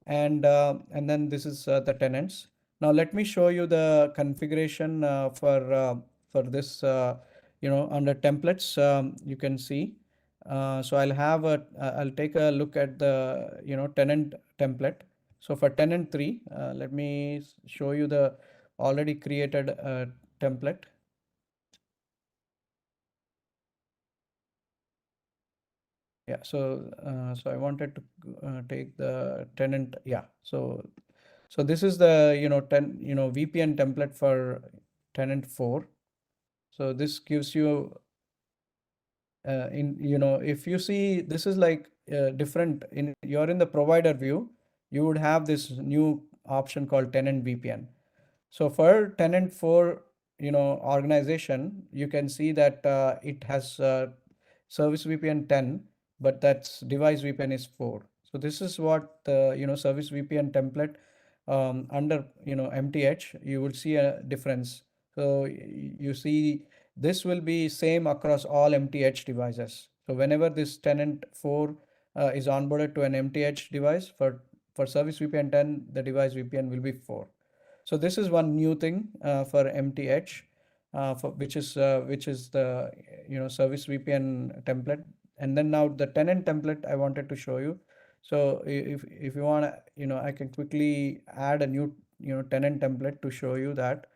and then this is the tenants. Now let me show you the configuration for this. Under templates, you can see. So I'll take a look at the tenant template. So for tenant 3, let me show you the already created template. Yeah, so I wanted to take the tenant. Yeah, so this is the VPN template for tenant 4. So this gives you if you see, this is like different. You're in the provider view, you would have this new option called tenant VPN. So for tenant 4, organization, you can see that it has service VPN 10, but that's device VPN is 4. So this is what the service VPN template under MTH, you will see a difference. So you see this will be same across all MTH devices. So whenever this tenant 4 is onboarded to an MTH device, for service VPN 10, the device VPN will be 4. So this is one new thing for MTH, which is the service VPN template. And then now the tenant template I wanted to show you. So if you want to, I can quickly add a new, tenant template to show you that.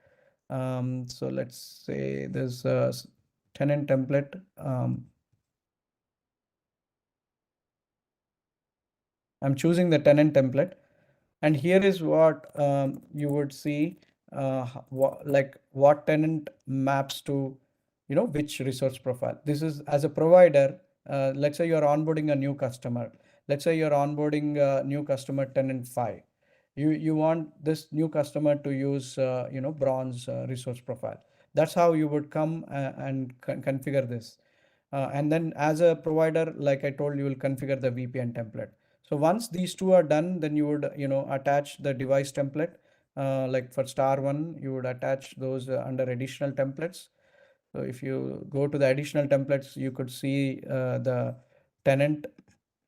So let's say there's a tenant template. I'm choosing the tenant template, and here is what you would see, like what tenant maps to, which resource profile. This is as a provider. Let's say you're onboarding a new customer. Let's say you're onboarding a new customer tenant 5. You want this new customer to use, bronze resource profile. That's how you would come and configure this. And then as a provider, like I told you, will configure the VPN template. So once these two are done, then you would, attach the device template. Like for star one, you would attach those under additional templates. So if you go to the additional templates, you could see the tenant,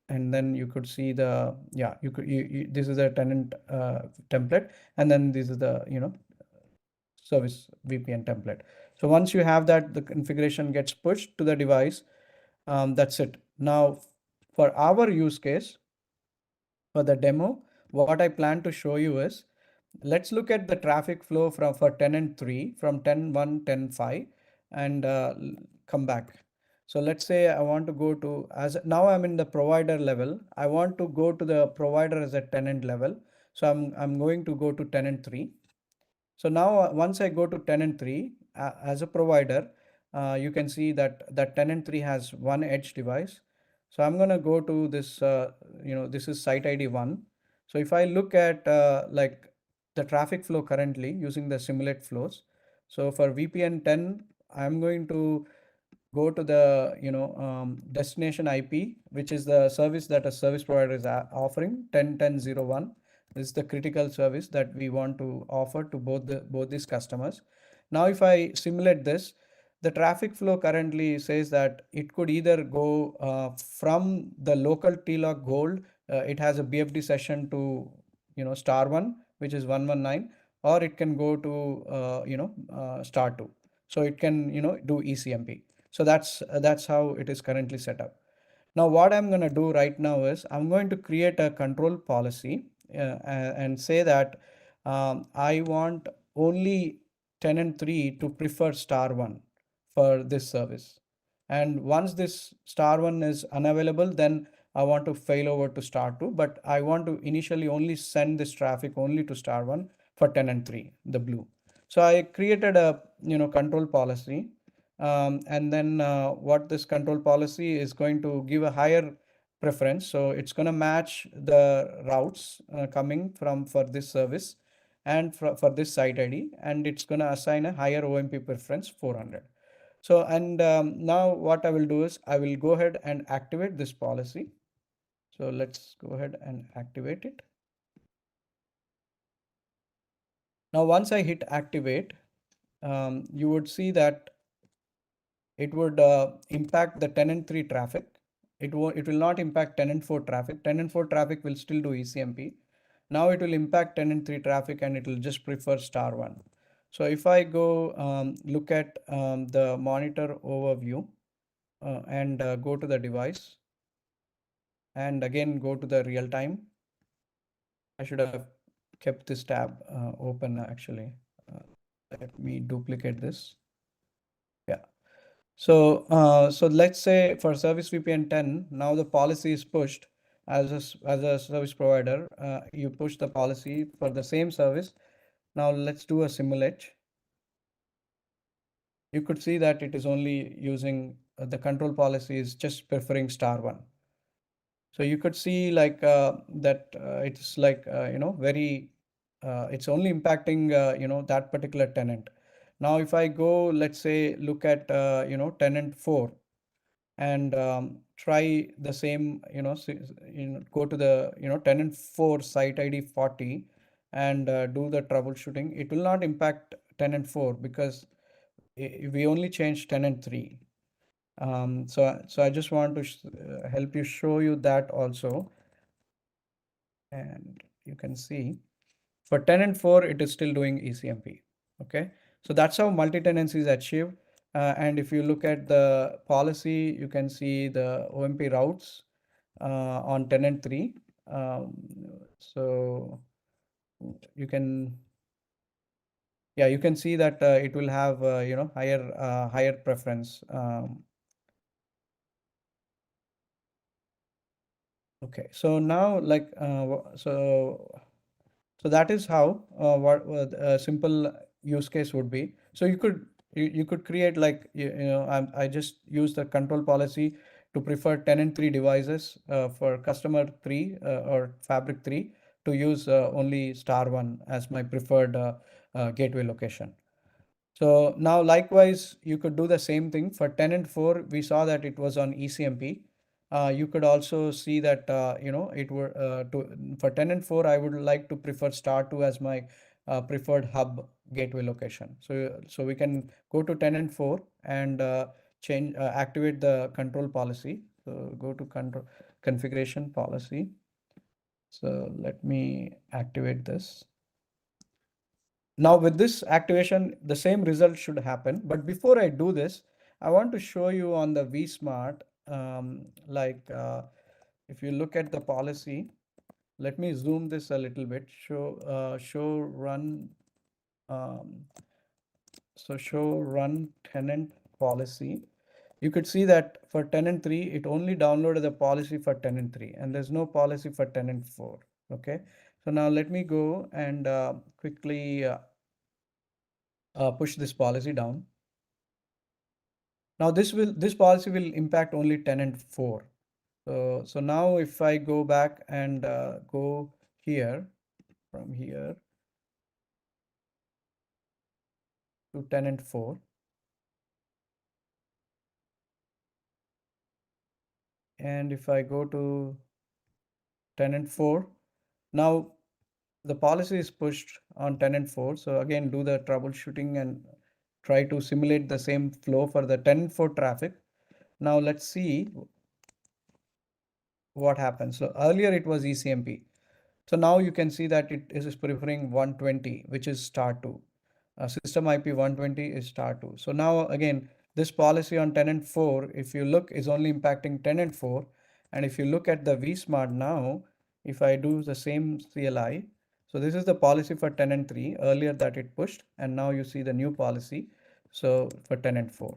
and then you could see the, yeah, this is a tenant template, and then this is the, service VPN template. So once you have that, the configuration gets pushed to the device. That's it. Now, for our use case, for the demo, what I plan to show you is, let's look at the traffic flow for tenant 3 from 10.1, 10.5, and come back. So let's say I want to go to, as now I'm in the provider level, I want to go to the provider as a tenant level. So I'm going to go to tenant 3. So now once I go to tenant 3 as a provider, you can see that tenant 3 has one edge device. So I'm going to go to this, this is site ID 1. So if I look at like the traffic flow currently using the simulate flows. So for VPN 10, I'm going to go to the, destination IP, which is the service that a service provider is offering, 10.10.01. This is the critical service that we want to offer to both these customers. Now, if I simulate this, the traffic flow currently says that it could either go from the local TLOC gold, it has a BFD session to, star one, which is 119, or it can go to, star two. So it can, do ECMP. So that's how it is currently set up. Now, what I'm going to do right now is I'm going to create a control policy and say that I want only tenant 3 to prefer star 1 for this service. And once this star 1 is unavailable, then I want to fail over to star 2, but I want to initially only send this traffic only to star 1 for tenant 3, the blue. So I created a, control policy. And then what this control policy is going to give a higher preference. So it's going to match the routes coming from for this service and for this site ID, and it's going to assign a higher OMP preference 400. So, and now what I will do is I will go ahead and activate this policy. So let's go ahead and activate it. Now, once I hit activate, you would see that it would impact the tenant 3 traffic. It will not impact tenant 4 traffic. Tenant 4 traffic will still do ECMP. Now it will impact tenant 3 traffic, and it will just prefer star 1. So if I go look at the monitor overview and go to the device, and again go to the real time. I should have kept this tab open actually. Let me duplicate this. Yeah. So let's say for service VPN 10, now the policy is pushed as a service provider. You push the policy for the same service. Now let's do a simulate. You could see that it is only using the control policy is just preferring star 1. So you could see like that it's like, very, it's only impacting, that particular tenant. Now, if I go, let's say, look at, tenant 4 and try the same, go to the, tenant 4 site ID 40 and do the troubleshooting. It will not impact tenant 4 because we only changed tenant 3. So I just want to help you show you that also. And you can see for tenant 4, it is still doing ECMP. Okay, so that's how multi-tenancy is achieved. And if you look at the policy, you can see the OMP routes on tenant 3. So you can, yeah, you can see that it will have higher preference. Okay, so now so that is how what a simple use case would be. So you could create like I just use the control policy to prefer tenant 3 devices for customer 3 or fabric 3 to use only star 1 as my preferred gateway location. So now likewise, you could do the same thing for tenant 4. We saw that it was on ECMP. You could also see that, it were for tenant 4, I would like to prefer star 2 as my preferred hub gateway location. So we can go to tenant 4 and activate the control policy. So go to control configuration policy. So let me activate this. Now with this activation, the same result should happen. But before I do this, I want to show you on the vSmart, if you look at the policy, let me zoom this a little bit, show run, show run tenant policy. You could see that for tenant 3, it only downloaded the policy for tenant 3 and there's no policy for tenant 4. Okay, so now let me go and quickly push this policy down. Now this policy will impact only tenant 4. So now if I go back and go here, from here to tenant 4, and if I go to tenant 4, now the policy is pushed on tenant 4. So again, do the troubleshooting and try to simulate the same flow for the tenant 4 traffic. Now let's see what happens. So earlier it was ECMP. So now you can see that it is preferring 120, which is star 2. System IP 120 is star 2. So now again, this policy on tenant 4, if you look, is only impacting tenant 4. And if you look at the vSmart now, if I do the same CLI, so this is the policy for tenant 3 earlier that it pushed, and now you see the new policy. So for tenant 4.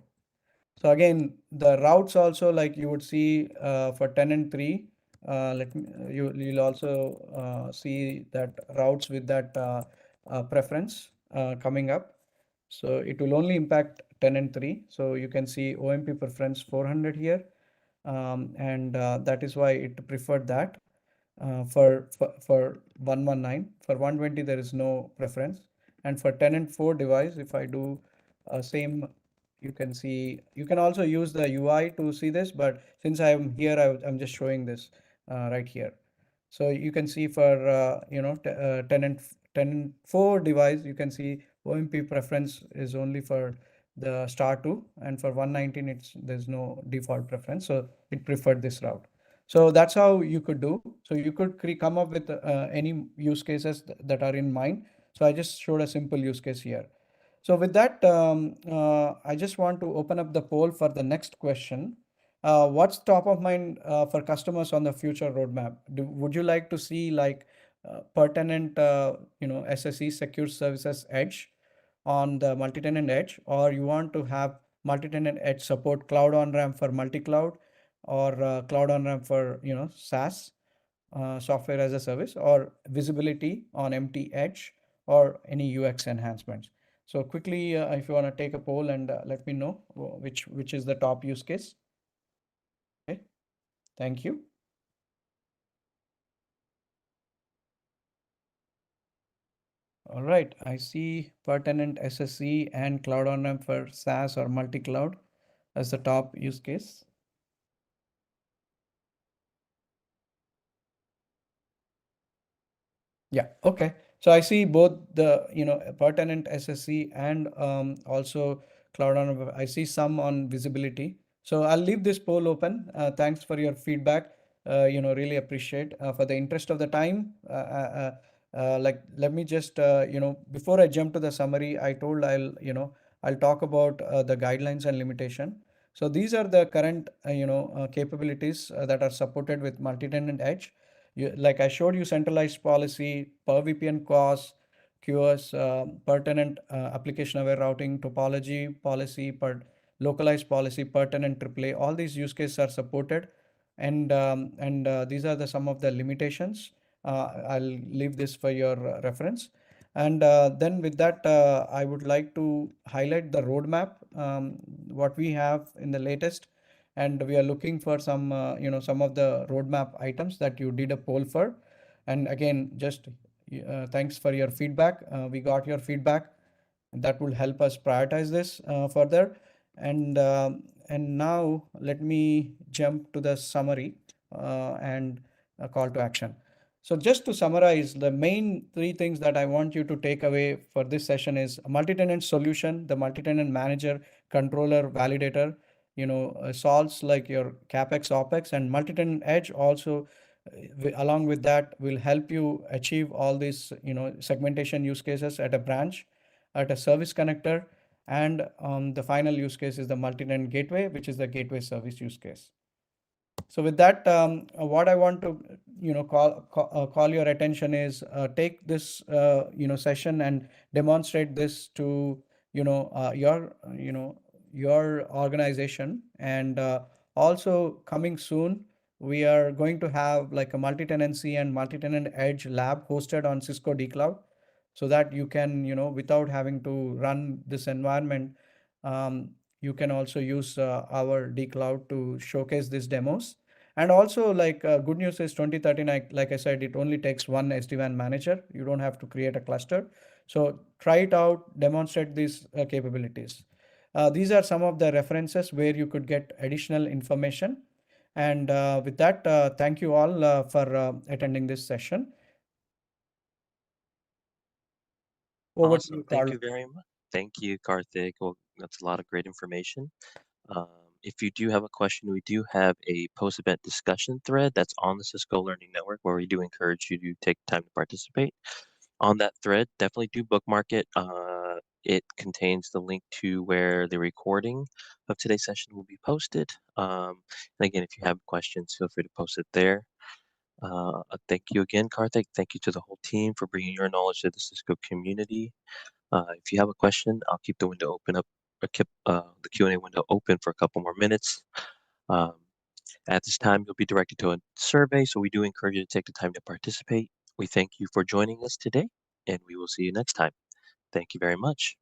So again, the routes also, like you would see for tenant 3, you'll also see that routes with that preference coming up. So it will only impact tenant 3. So you can see OMP preference 400 here, and that is why it preferred that. For 119, for 120 there is no preference, and for tenant 4 device, if I do same, you can see, you can also use the UI to see this, but since I'm here, I'm just showing this right here. So you can see for tenant 4 device, you can see OMP preference is only for the star 2, and for 119 there's no default preference, so it preferred this route. So that's how you could do. So you could come up with any use cases that are in mind. So I just showed a simple use case here. So with that, I just want to open up the poll for the next question. What's top of mind for customers on the future roadmap? Would you like to see like pertinent, SSE Secure Services Edge on the multi-tenant edge, or you want to have multi-tenant edge support cloud on-ramp for multi-cloud, or cloud on-ramp for SaaS, software as a service, or visibility on empty edge, or any UX enhancements? So quickly, if you want to take a poll and let me know which is the top use case. Okay, thank you. All right, I see pertinent SSE and cloud on-ramp for SaaS or multi-cloud as the top use case. Yeah, okay. So I see both the pertinent SSE and also cloud on. I see some on visibility. So I'll leave this poll open. Thanks for your feedback. Really appreciate for the interest of the time. Let me just before I jump to the summary, I told I'll I'll talk about the guidelines and limitation. So these are the current capabilities that are supported with multi-tenant edge. Like I showed you, centralized policy, per VPN cost, QoS, pertinent application aware routing, topology policy, per localized policy, pertinent AAA. All these use cases are supported, and these are the some of the limitations. I'll leave this for your reference. And then with that, I would like to highlight the roadmap, what we have in the latest, and we are looking for some, some of the roadmap items that you did a poll for. And again, just thanks for your feedback. We got your feedback. That will help us prioritize this further. And now let me jump to the summary and a call to action. So just to summarize, the main three things that I want you to take away for this session is a multi-tenant solution, the multi-tenant manager, controller, validator, solves like your CapEx, OpEx, and multi-tenant edge also along with that will help you achieve all these, segmentation use cases at a branch, at a service connector, and the final use case is the multi-tenant gateway, which is the gateway service use case. So with that, what I want to call your attention is take this session and demonstrate this to your organization. And also coming soon, we are going to have like a multi-tenancy and multi-tenant edge lab hosted on Cisco D Cloud, so that you can, without having to run this environment, you can also use our D Cloud to showcase these demos. And also, like good news is 2013, like I said, it only takes one SD-WAN manager. You don't have to create a cluster. So try it out, demonstrate these capabilities. These are some of the references where you could get additional information. And with that, thank you all for attending this session. Over to you, Awesome. Thank Carl. you very much. Thank you, Karthik. Well, that's a lot of great information. Um, if you do have a question, we do have a post-event discussion thread that's on the Cisco Learning Network where we do encourage you to take time to participate. On that thread, definitely do bookmark it. It contains the link to where the recording of today's session will be posted. And again, if you have questions, feel free to post it there. Thank you again, Karthik. Thank you to the whole team for bringing your knowledge to the Cisco community. If you have a question, I'll keep the window open up, or keep the Q&A window open for a couple more minutes. Um, at this time, you'll be directed to a survey, so we do encourage you to take the time to participate. We thank you for joining us today, and we will see you next time. Thank you very much.